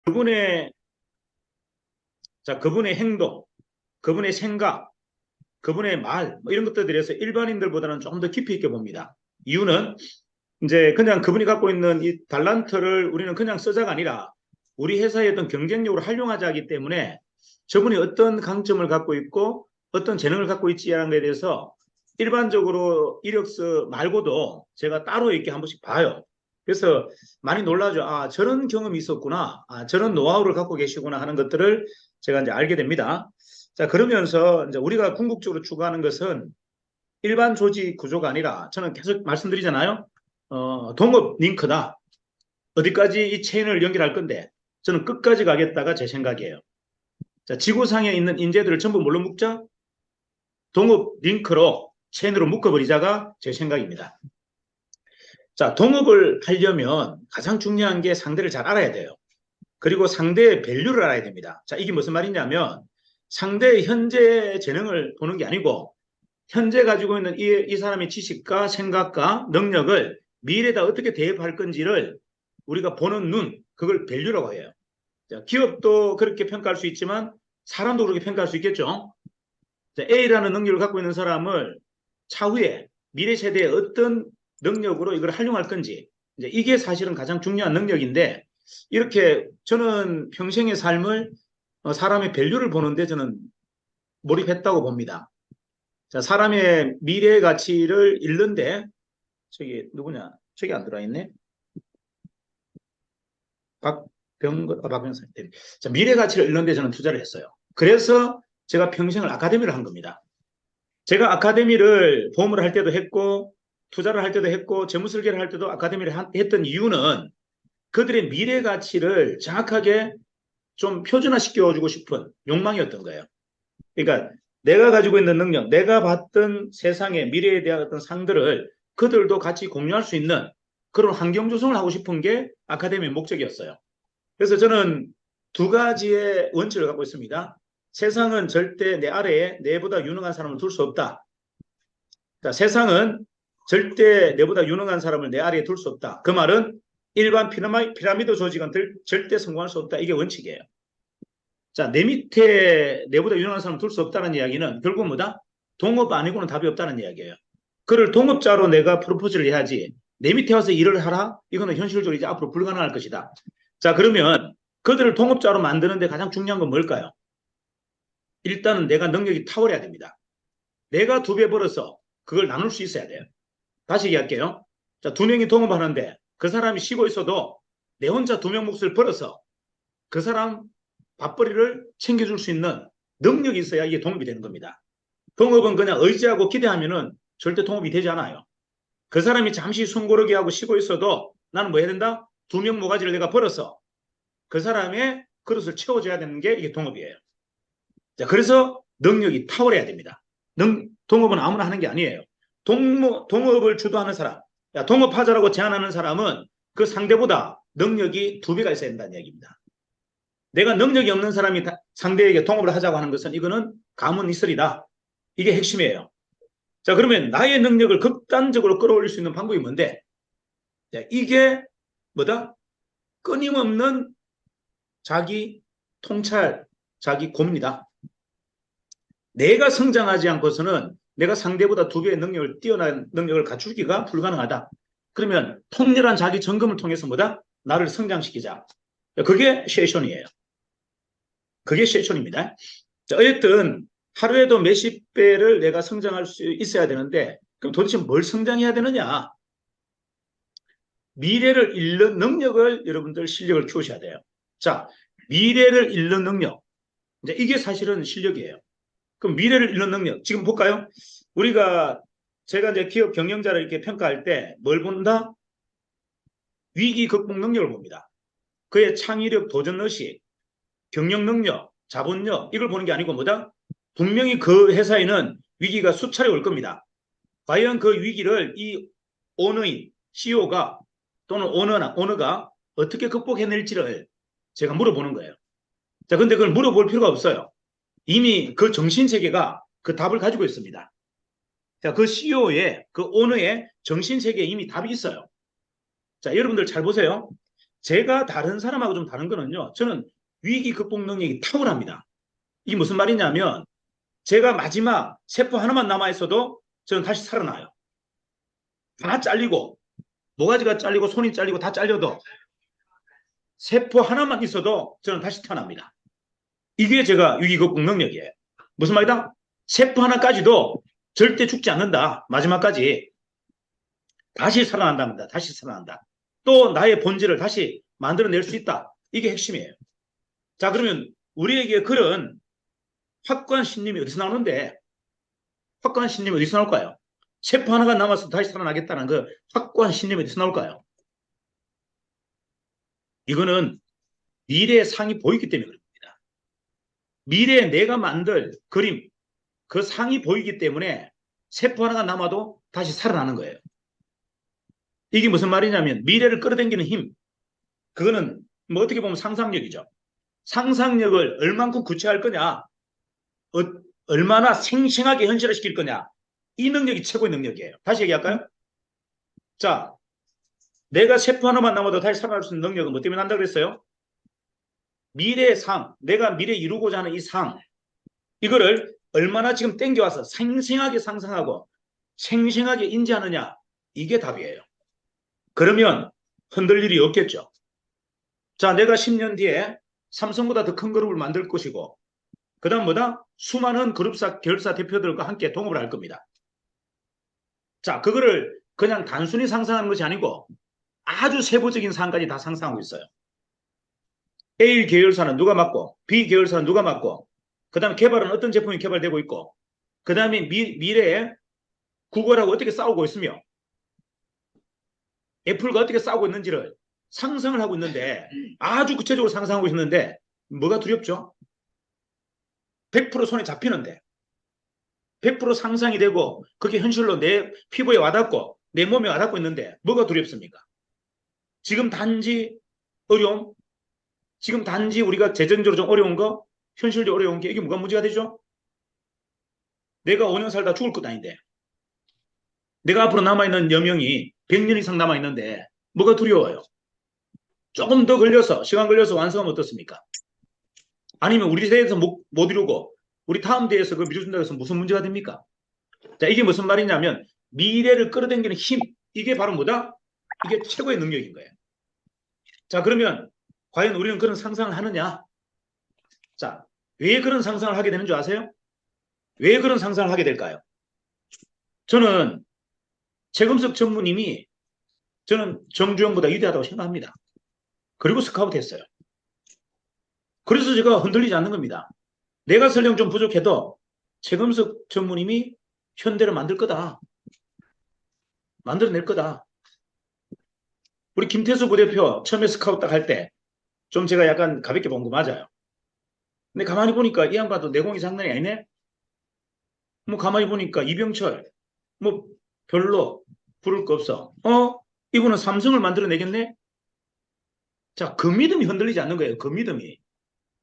그분의 그분의 행동, 그분의 생각, 그분의 말, 뭐 이런 것들에 대해서 일반인들보다는 조금 더 깊이 있게 봅니다. 이유는 이제 그냥 그분이 갖고 있는 이 달란트를 우리는 그냥 쓰자가 아니라 우리 회사의 어떤 경쟁력으로 활용하자 하기 때문에 저분이 어떤 강점을 갖고 있고 어떤 재능을 갖고 있지라는 것에 대해서 일반적으로 이력서 말고도 제가 따로 이렇게 한 번씩 봐요. 그래서 많이 놀라죠. 아, 저런 경험이 있었구나. 아, 저런 노하우를 갖고 계시구나 하는 것들을 제가 이제 알게 됩니다. 자, 그러면서 이제 우리가 궁극적으로 추구하는 것은 일반 조직 구조가 아니라 저는 계속 말씀드리잖아요. 동업 링크다. 어디까지 이 체인을 연결할 건데 저는 끝까지 가겠다가 제 생각이에요. 자, 지구상에 있는 인재들을 전부 뭘로 묶자? 동업 링크로 체인으로 묶어버리자가 제 생각입니다. 자, 동업을 하려면 가장 중요한 게 상대를 잘 알아야 돼요. 그리고 상대의 밸류를 알아야 됩니다. 자, 이게 무슨 말이냐면 상대의 현재 재능을 보는 게 아니고 현재 가지고 있는 이 사람의 지식과 생각과 능력을 미래에다 어떻게 대입할 건지를 우리가 보는 눈, 그걸 밸류라고 해요. 자, 기업도 그렇게 평가할 수 있지만 사람도 그렇게 평가할 수 있겠죠. 자, A라는 능력을 갖고 있는 사람을 차후에 미래 세대에 어떤 능력으로 이걸 활용할 건지 이제 이게 사실은 가장 중요한 능력인데 이렇게 저는 평생의 삶을 사람의 밸류를 보는데 저는 몰입했다고 봅니다. 자, 사람의 미래 가치를 잃는데 저기 누구냐? 저기 안 들어와 있네. 박병선. 자, 미래 가치를 잃는데 저는 투자를 했어요. 그래서 제가 평생을 아카데미를 한 겁니다. 제가 아카데미를 보험을 할 때도 했고 투자를 할 때도 했고 재무설계를 할 때도 아카데미를 했던 이유는 그들의 미래 가치를 정확하게 좀 표준화시켜주고 싶은 욕망이었던 거예요. 그러니까 내가 가지고 있는 능력, 내가 봤던 세상의 미래에 대한 어떤 상들을 그들도 같이 공유할 수 있는 그런 환경 조성을 하고 싶은 게 아카데미의 목적이었어요. 그래서 저는 두 가지의 원칙을 갖고 있습니다. 세상은 절대 내 아래에 내보다 유능한 사람을 둘 수 없다. 자, 세상은 절대 내보다 유능한 사람을 내 아래에 둘 수 없다. 그 말은 일반 피라미드 조직은 절대 성공할 수 없다. 이게 원칙이에요. 자, 내 밑에 내보다 유능한 사람을 둘 수 없다는 이야기는 결국 뭐다? 동업 아니고는 답이 없다는 이야기예요. 그를 동업자로 내가 프로포즈를 해야지 내 밑에 와서 일을 하라? 이거는 현실적으로 이제 앞으로 불가능할 것이다. 자, 그러면 그들을 동업자로 만드는데 가장 중요한 건 뭘까요? 일단은 내가 능력이 탁월해야 됩니다. 내가 2배 벌어서 그걸 나눌 수 있어야 돼요. 다시 얘기할게요. 자, 2명이 동업하는데 그 사람이 쉬고 있어도 내 혼자 2명 몫을 벌어서 그 사람 밥벌이를 챙겨줄 수 있는 능력이 있어야 이게 동업이 되는 겁니다. 동업은 그냥 의지하고 기대하면은 절대 동업이 되지 않아요. 그 사람이 잠시 숨고르기 하고 쉬고 있어도 나는 뭐 해야 된다? 2명 모가지를 내가 벌어서 그 사람의 그릇을 채워줘야 되는 게 이게 동업이에요. 자, 그래서 능력이 탁월해야 됩니다. 동업은 아무나 하는 게 아니에요. 동업을 주도하는 사람, 동업하자라고 제안하는 사람은 그 상대보다 능력이 2배가 있어야 된다는 이야기입니다. 내가 능력이 없는 사람이 상대에게 동업을 하자고 하는 것은 이거는 가문이슬이다. 이게 핵심이에요. 자, 그러면 나의 능력을 극단적으로 끌어올릴 수 있는 방법이 뭔데? 자, 이게 뭐다? 끊임없는 자기 통찰, 자기 고민이다. 내가 성장하지 않고서는 내가 상대보다 2배의 능력을 뛰어난 능력을 갖추기가 불가능하다. 그러면 통렬한 자기 점검을 통해서 뭐다? 나를 성장시키자. 그게 세션이에요. 그게 세션입니다. 자, 어쨌든 하루에도 몇십 배를 내가 성장할 수 있어야 되는데 그럼 도대체 뭘 성장해야 되느냐? 미래를 읽는 능력을 여러분들 실력을 키우셔야 돼요. 자, 미래를 읽는 능력. 이제 이게 사실은 실력이에요. 그럼 미래를 읽는 능력. 지금 볼까요? 제가 이제 기업 경영자를 이렇게 평가할 때 뭘 본다? 위기 극복 능력을 봅니다. 그의 창의력, 도전 의식, 경영 능력, 자본력 이걸 보는 게 아니고 뭐다? 분명히 그 회사에는 위기가 수차례 올 겁니다. 과연 그 위기를 이 오너인 CEO가 또는 오너가 어떻게 극복해낼지를 제가 물어보는 거예요. 자, 근데 그걸 물어볼 필요가 없어요. 이미 그 정신세계가 그 답을 가지고 있습니다. 자, 그 CEO의 그 오너의 정신세계에 이미 답이 있어요. 자, 여러분들 잘 보세요. 제가 다른 사람하고 좀 다른 거는요. 저는 위기 극복 능력이 탁월합니다. 이게 무슨 말이냐면 제가 마지막 세포 하나만 남아있어도 저는 다시 살아나요. 다 잘리고 모가지가 잘리고 손이 잘리고 다 잘려도 세포 하나만 있어도 저는 다시 태어납니다. 이게 제가 위기 극복 능력이에요. 무슨 말이다? 세포 하나까지도 절대 죽지 않는다. 마지막까지 다시 살아난답니다. 다시 살아난다. 또 나의 본질을 다시 만들어낼 수 있다. 이게 핵심이에요. 자, 그러면 우리에게 그런 확고한 신념이 어디서 나오는데, 확고한 신념이 어디서 나올까요? 세포 하나가 남아서 다시 살아나겠다는 그 확고한 신념이 어디서 나올까요? 이거는 미래의 상이 보이기 때문에 그렇습니다. 미래에 내가 만들 그림, 그 상이 보이기 때문에 세포 하나가 남아도 다시 살아나는 거예요. 이게 무슨 말이냐면 미래를 끌어당기는 힘, 그거는 뭐 어떻게 보면 상상력이죠. 상상력을 얼만큼 구체할 거냐, 얼마나 생생하게 현실화시킬 거냐, 이 능력이 최고의 능력이에요. 다시 얘기할까요? 자, 내가 세포 하나만 남아도 다시 살아날 수 있는 능력은 뭐 때문에 난다고 그랬어요? 미래의 상, 내가 미래 이루고자 하는 이 상, 이거를 얼마나 지금 땡겨와서 생생하게 상상하고 생생하게 인지하느냐, 이게 답이에요. 그러면 흔들 일이 없겠죠. 자, 내가 10년 뒤에 삼성보다 더 큰 그룹을 만들 것이고, 그 다음 뭐다? 수많은 그룹사, 결사 대표들과 함께 동업을 할 겁니다. 자, 그거를 그냥 단순히 상상하는 것이 아니고 아주 세부적인 사항까지 다 상상하고 있어요. A 계열사는 누가 맡고, B 계열사는 누가 맡고, 그 다음 개발은 어떤 제품이 개발되고 있고, 그 다음에 미래에 구글하고 어떻게 싸우고 있으며, 애플과 어떻게 싸우고 있는지를 상상을 하고 있는데, 아주 구체적으로 상상하고 있는데, 뭐가 두렵죠? 100% 손에 잡히는데, 100% 상상이 되고, 그게 현실로 내 피부에 와닿고, 내 몸에 와닿고 있는데, 뭐가 두렵습니까? 지금 단지 어려움, 지금 단지 우리가 재정적으로 좀 어려운 거, 현실적으로 어려운 게 이게 뭐가 문제가 되죠? 내가 5년 살다 죽을 것 아닌데, 내가 앞으로 남아있는 여명이 100년 이상 남아있는데 뭐가 두려워요? 조금 더 걸려서, 시간 걸려서 완성하면 어떻습니까? 아니면 우리 세대에서 못 이루고 우리 다음 대에서 그걸 미뤄준다고 해서 무슨 문제가 됩니까? 자, 이게 무슨 말이냐면 미래를 끌어당기는 힘, 이게 바로 뭐다? 이게 최고의 능력인 거예요. 자, 그러면 과연 우리는 그런 상상을 하느냐? 자, 왜 그런 상상을 하게 되는 줄 아세요? 왜 그런 상상을 하게 될까요? 저는 최금석 전무님이 저는 정주영보다 위대하다고 생각합니다. 그리고 스카우트 했어요. 그래서 제가 흔들리지 않는 겁니다. 내가 설령 좀 부족해도 최금석 전무님이 현대를 만들 거다. 만들어낼 거다. 우리 김태수 부대표 처음에 스카우트 딱 할 때 좀 제가 약간 가볍게 본 거 맞아요. 근데 가만히 보니까 이 양반도 내공이 장난이 아니네? 뭐 가만히 보니까 이병철 뭐 별로 부를 거 없어. 이분은 삼성을 만들어내겠네? 자, 그 믿음이 흔들리지 않는 거예요. 그 믿음이.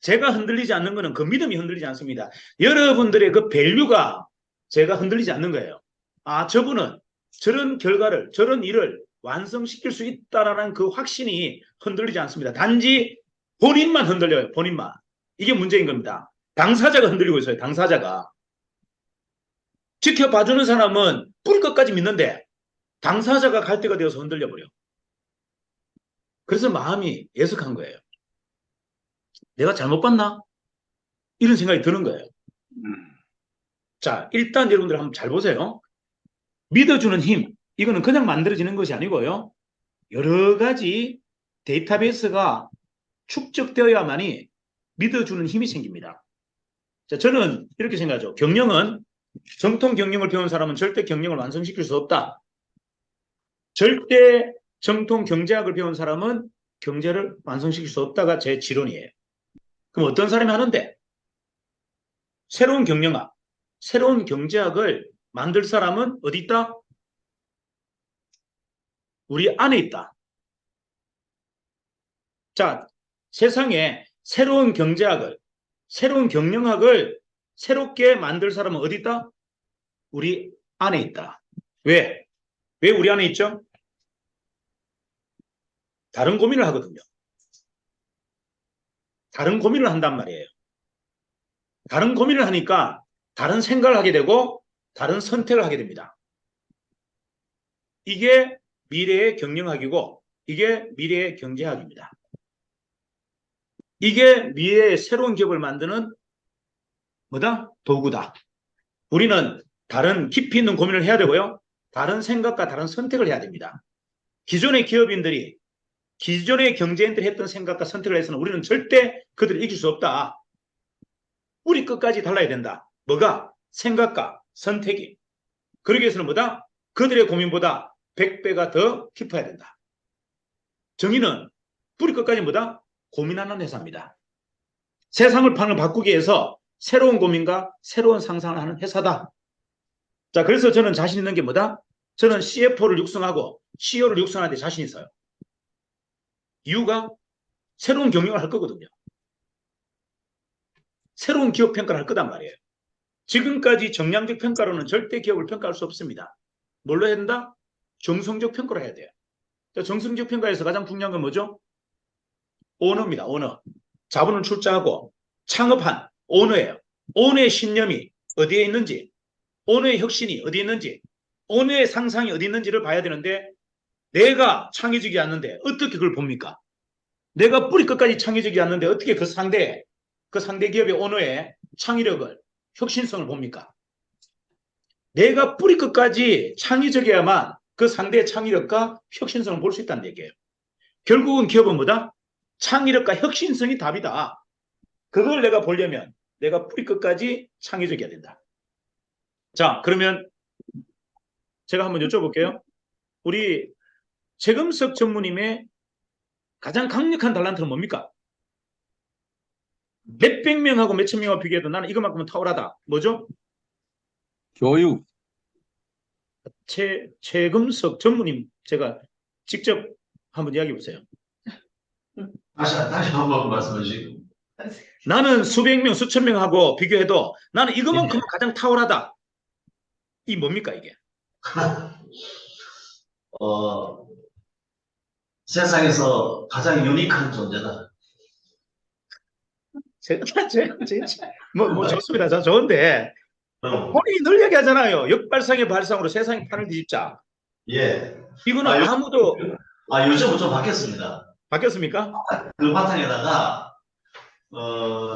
제가 흔들리지 않는 거는 그 믿음이 흔들리지 않습니다. 여러분들의 그 밸류가 제가 흔들리지 않는 거예요. 아, 저분은 저런 결과를, 저런 일을 완성시킬 수 있다라는 그 확신이 흔들리지 않습니다. 단지 본인만 흔들려요. 본인만. 이게 문제인 겁니다. 당사자가 흔들리고 있어요. 당사자가. 지켜봐주는 사람은 뿌리 끝까지 믿는데 당사자가 갈 때가 되어서 흔들려버려. 그래서 마음이 예석한 거예요. 내가 잘못 봤나? 이런 생각이 드는 거예요. 자, 일단 여러분들 한번 잘 보세요. 믿어주는 힘, 이거는 그냥 만들어지는 것이 아니고요. 여러 가지 데이터베이스가 축적되어야만이 믿어주는 힘이 생깁니다. 자, 저는 이렇게 생각하죠. 경영은 정통 경영을 배운 사람은 절대 경영을 완성시킬 수 없다. 절대 정통 경제학을 배운 사람은 경제를 완성시킬 수 없다가 제 지론이에요. 그럼 어떤 사람이 하는데? 새로운 경영학, 새로운 경제학을 만들 사람은 어디 있다? 우리 안에 있다. 자, 세상에 새로운 경제학을, 새로운 경영학을 새롭게 만들 사람은 어디 있다? 우리 안에 있다. 왜? 왜 우리 안에 있죠? 다른 고민을 하거든요. 다른 고민을 한단 말이에요. 다른 고민을 하니까 다른 생각을 하게 되고 다른 선택을 하게 됩니다. 이게 미래의 경영학이고 이게 미래의 경제학입니다. 이게 미래의 새로운 기업을 만드는 뭐다? 도구다. 우리는 다른 깊이 있는 고민을 해야 되고요. 다른 생각과 다른 선택을 해야 됩니다. 기존의 기업인들이 기존의 경제인들이 했던 생각과 선택을 해서는 우리는 절대 그들을 이길 수 없다. 우리 끝까지 달라야 된다. 뭐가? 생각과 선택이. 그러기 위해서는 뭐다? 그들의 고민보다 100배가 더 깊어야 된다. 정의는 뿌리 끝까지 뭐다? 고민하는 회사입니다. 세상을 판을 바꾸기 위해서 새로운 고민과 새로운 상상을 하는 회사다. 자, 그래서 저는 자신 있는 게 뭐다? 저는 CFO를 육성하고 CEO를 육성하는 데 자신 있어요. 이유가 새로운 경영을 할 거거든요. 새로운 기업 평가를 할 거단 말이에요. 지금까지 정량적 평가로는 절대 기업을 평가할 수 없습니다. 뭘로 해야 된다? 정성적 평가를 해야 돼요. 정성적 평가에서 가장 중요한 건 뭐죠? 오너입니다. 오너. 자본을 출자하고 창업한 오너예요. 오너의 신념이 어디에 있는지, 오너의 혁신이 어디에 있는지, 오너의 상상이 어디 있는지를 봐야 되는데 내가 창의적이 않는데 어떻게 그걸 봅니까? 내가 뿌리 끝까지 창의적이 않는데 어떻게 그 상대 기업의 오너의 창의력을, 혁신성을 봅니까? 내가 뿌리 끝까지 창의적이야만 그 상대의 창의력과 혁신성을 볼 수 있다는 얘기예요. 결국은 기업은 뭐다? 창의력과 혁신성이 답이다. 그걸 내가 보려면 내가 뿌리 끝까지 창의적이어야 된다. 자, 그러면 제가 한번 여쭤볼게요. 우리 최금석 전무님의 가장 강력한 달란트는 뭡니까? 몇백 명하고 몇천 명하고 비교해도 나는 이것만큼은 탁월하다. 뭐죠? 교육. 최금석 전무님 제가 직접 한번 이야기해 보세요. 다시 한번 말씀해 주시고. 나는 수백 명, 수천 명하고 비교해도 나는 이것만큼은 가장 탁월하다. 이 뭡니까 이게? 세상에서 가장 유니크한 존재다. 뭐 좋습니다. 저 좋은데 본인이 늘 얘기하잖아요. 역발상의 발상으로 세상의 판을 뒤집자. 예. 이거는 아무도 요즘은 좀 바뀌었습니다. 바뀌었습니까? 그 바탕에다가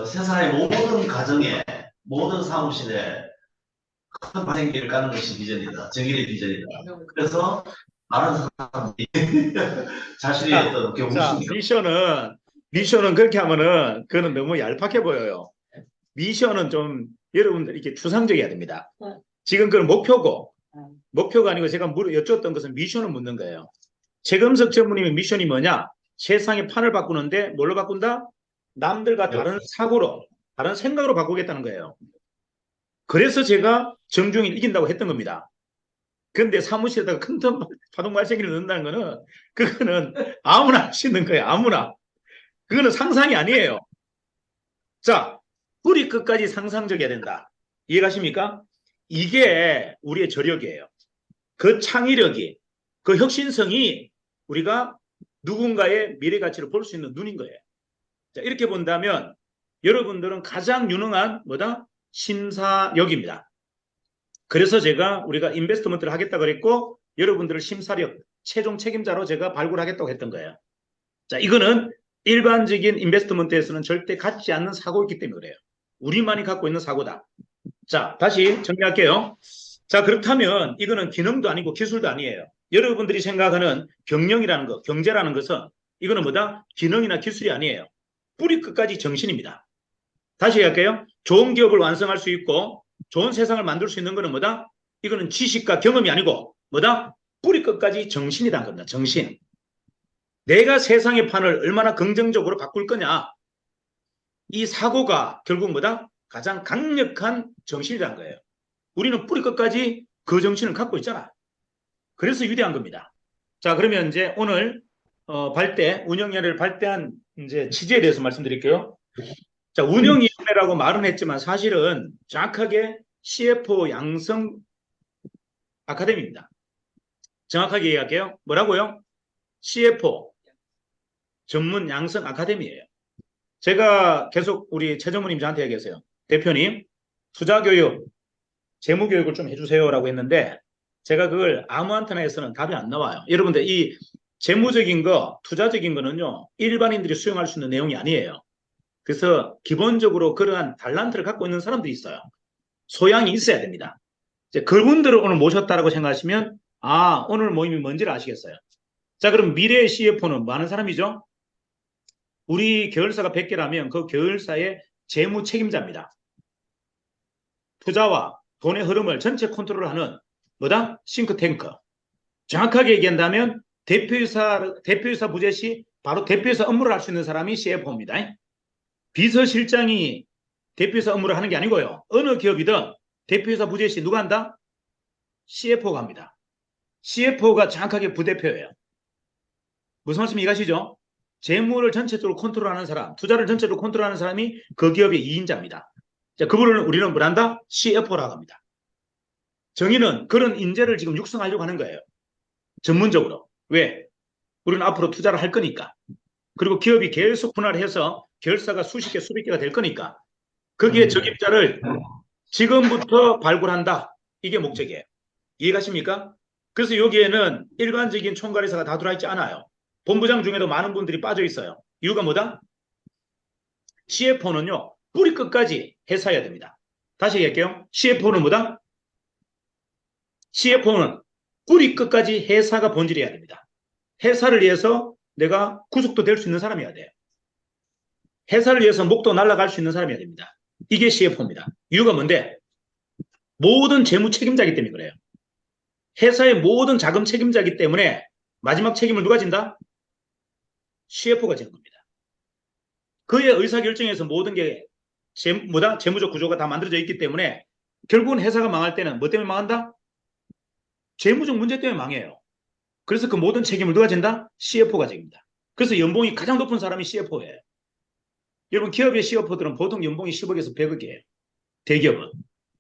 세상의 모든 가정에 모든 사무실에 큰 발생기를 까는 것이 비전이다. 정의의 비전이다. 그래서 많은 사람들이 자신의 어떤 미션은 그렇게 하면은 그거는 너무 얄팍해 보여요. 미션은 좀 여러분들 이렇게 추상적이어야 됩니다. 지금 그건 목표가 아니고 제가 여쭈었던 것은 미션을 묻는 거예요. 최금석 전무님의 미션이 뭐냐? 세상의 판을 바꾸는데 뭘로 바꾼다? 남들과 다른 사고로, 다른 생각으로 바꾸겠다는 거예요. 그래서 제가 정중히 이긴다고 했던 겁니다. 그런데 사무실에다가 큰 파동 발생기를 넣는다는 거는 그거는 아무나 할 수 있는 거예요. 아무나. 그거는 상상이 아니에요. 자, 뿌리 끝까지 상상적이어야 된다. 이해가십니까? 이게 우리의 저력이에요. 그 창의력이, 그 혁신성이 우리가 누군가의 미래 가치를 볼 수 있는 눈인 거예요. 자, 이렇게 본다면 여러분들은 가장 유능한 뭐다? 심사력입니다. 그래서 우리가 인베스트먼트를 하겠다 그랬고 여러분들을 심사력, 최종 책임자로 제가 발굴하겠다고 했던 거예요. 자, 이거는 일반적인 인베스트먼트에서는 절대 갖지 않는 사고이기 때문에 그래요. 우리만이 갖고 있는 사고다. 자, 다시 정리할게요. 자, 그렇다면 이거는 기능도 아니고 기술도 아니에요. 여러분들이 생각하는 경영이라는 것, 경제라는 것은 이거는 뭐다? 기능이나 기술이 아니에요. 뿌리 끝까지 정신입니다. 다시 얘기할게요. 좋은 기업을 완성할 수 있고 좋은 세상을 만들 수 있는 거는 뭐다? 이거는 지식과 경험이 아니고 뭐다? 뿌리 끝까지 정신이라는 겁니다. 정신. 내가 세상의 판을 얼마나 긍정적으로 바꿀 거냐. 이 사고가 결국 뭐다? 가장 강력한 정신이라는 거예요. 우리는 뿌리 끝까지 그 정신을 갖고 있잖아. 그래서 위대한 겁니다. 자, 그러면 이제 오늘 운영위원회를 발대한 이제 취지에 대해서 말씀드릴게요. 자, 운영위원회라고 말은 했지만 사실은 정확하게 CFO 양성 아카데미입니다. 정확하게 이야기할게요. 뭐라고요? CFO 전문 양성 아카데미예요. 제가 계속 우리 최정무님 저한테 얘기했어요. 대표님, 투자교육, 재무교육을 좀 해주세요라고 했는데 제가 그걸 아무한테나 해서는 답이 안 나와요. 여러분들 이 재무적인 거, 투자적인 거는요. 일반인들이 수용할 수 있는 내용이 아니에요. 그래서 기본적으로 그러한 달란트를 갖고 있는 사람들이 있어요. 소양이 있어야 됩니다. 이제 그분들을 오늘 모셨다라고 생각하시면 오늘 모임이 뭔지를 아시겠어요. 자, 그럼 미래의 CFO는 뭐 하는 사람이죠? 우리 계열사가 100개라면 그 계열사의 재무 책임자입니다. 투자와 돈의 흐름을 전체 컨트롤하는 뭐다? 싱크탱크. 정확하게 얘기한다면 대표이사 부재 시 바로 대표이사 업무를 할 수 있는 사람이 CFO입니다. 비서실장이 대표이사 업무를 하는 게 아니고요. 어느 기업이든 대표이사 부재 시 누가 한다? CFO가 합니다. CFO가 정확하게 부대표예요. 무슨 말씀 이해가시죠? 재무를 전체적으로 컨트롤하는 사람, 투자를 전체적으로 컨트롤하는 사람이 그 기업의 2인자입니다. 자, 그분을 우리는 뭐란다? CFO라고 합니다. 정의는 그런 인재를 지금 육성하려고 하는 거예요. 전문적으로. 왜? 우리는 앞으로 투자를 할 거니까. 그리고 기업이 계속 분할을 해서 결사가 수십 개, 수백 개가 될 거니까. 거기에 적임자를 지금부터 발굴한다. 이게 목적이에요. 이해가십니까? 그래서 여기에는 일반적인 총괄이사가 다 들어있지 않아요. 본부장 중에도 많은 분들이 빠져 있어요. 이유가 뭐다? CFO는요. 뿌리 끝까지 회사해야 됩니다. 다시 얘기할게요. CFO는 뭐다? CFO는 뿌리 끝까지 회사가 본질이어야 됩니다. 회사를 위해서 내가 구속도 될 수 있는 사람이어야 돼요. 회사를 위해서 목도 날아갈 수 있는 사람이어야 됩니다. 이게 CFO입니다. 이유가 뭔데? 모든 재무 책임자이기 때문에 그래요. 회사의 모든 자금 책임자이기 때문에 마지막 책임을 누가 진다? CFO가 지는 겁니다. 그의 의사결정에서 모든 게 재무적 구조가 다 만들어져 있기 때문에 결국은 회사가 망할 때는 뭐 때문에 망한다? 재무적 문제 때문에 망해요. 그래서 그 모든 책임을 누가 진다? CFO가 집니다. 그래서 연봉이 가장 높은 사람이 CFO예요. 여러분 기업의 CFO들은 보통 연봉이 10억에서 100억이에요. 대기업은.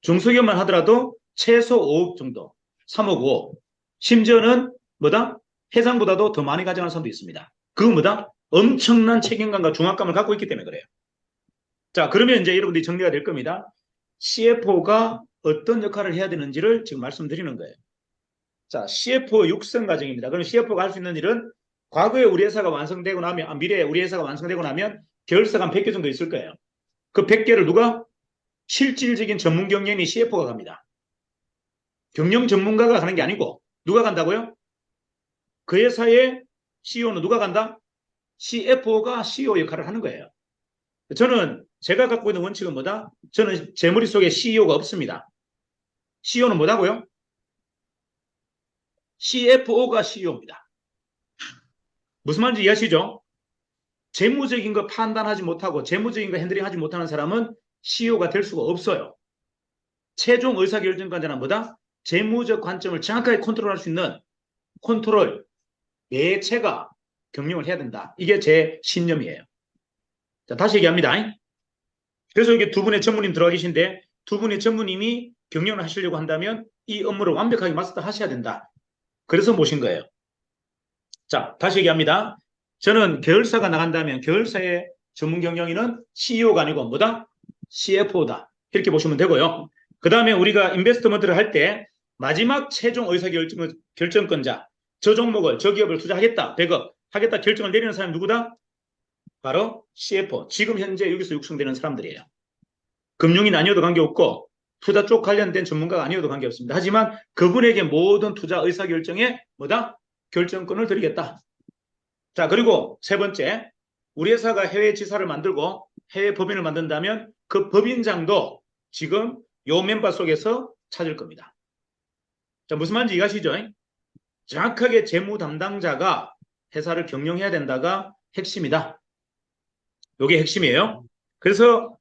중소기업만 하더라도 최소 5억 정도. 3억 5억. 심지어는 뭐다? 회장보다도 더 많이 가져가는 사람도 있습니다. 그건 뭐다? 엄청난 책임감과 중압감을 갖고 있기 때문에 그래요. 자, 그러면 이제 여러분들이 정리가 될 겁니다. CFO가 어떤 역할을 해야 되는지를 지금 말씀드리는 거예요. 자, CFO 육성 과정입니다. 그럼 CFO가 할 수 있는 일은 과거에 우리 회사가 완성되고 나면, 미래에 우리 회사가 완성되고 나면 계열사가 한 100개 정도 있을 거예요. 그 100개를 누가? 실질적인 전문 경영이 CFO가 갑니다. 경영 전문가가 가는 게 아니고 누가 간다고요? 그 회사의 CEO는 누가 간다? CFO가 CEO 역할을 하는 거예요. 저는 제가 갖고 있는 원칙은 뭐다? 저는 제 머릿속에 CEO가 없습니다. CEO는 뭐다고요? CFO가 CEO입니다. 무슨 말인지 이해하시죠? 재무적인 거 판단하지 못하고 재무적인 거 핸들링하지 못하는 사람은 CEO가 될 수가 없어요. 최종 의사결정관자는 뭐다? 재무적 관점을 정확하게 컨트롤할 수 있는 컨트롤 매체가 경영을 해야 된다. 이게 제 신념이에요. 자, 다시 얘기합니다. 그래서 여기 두 분의 전무님 들어가 계신데 두 분의 전무님이 경영을 하시려고 한다면 이 업무를 완벽하게 마스터 하셔야 된다. 그래서 모신 거예요. 자, 다시 얘기합니다. 저는 계열사가 나간다면 계열사의 전문 경영인은 CEO가 아니고 뭐다? CFO다. 이렇게 보시면 되고요. 그 다음에 우리가 인베스트먼트를 할 때 마지막 최종 의사결정권자, 저 종목을, 저 기업을 투자하겠다, 100억 하겠다 결정을 내리는 사람이 누구다? 바로 CFO. 지금 현재 여기서 육성되는 사람들이에요. 금융인 아니어도 관계없고 투자 쪽 관련된 전문가가 아니어도 관계없습니다. 하지만 그분에게 모든 투자 의사결정에 뭐다? 결정권을 드리겠다. 자, 그리고 세 번째, 우리 회사가 해외 지사를 만들고 해외 법인을 만든다면 그 법인장도 지금 요 멤버 속에서 찾을 겁니다. 자, 무슨 말인지 이해하시죠? 정확하게 재무 담당자가 회사를 경영해야 된다가 핵심이다. 요게 핵심이에요. 그래서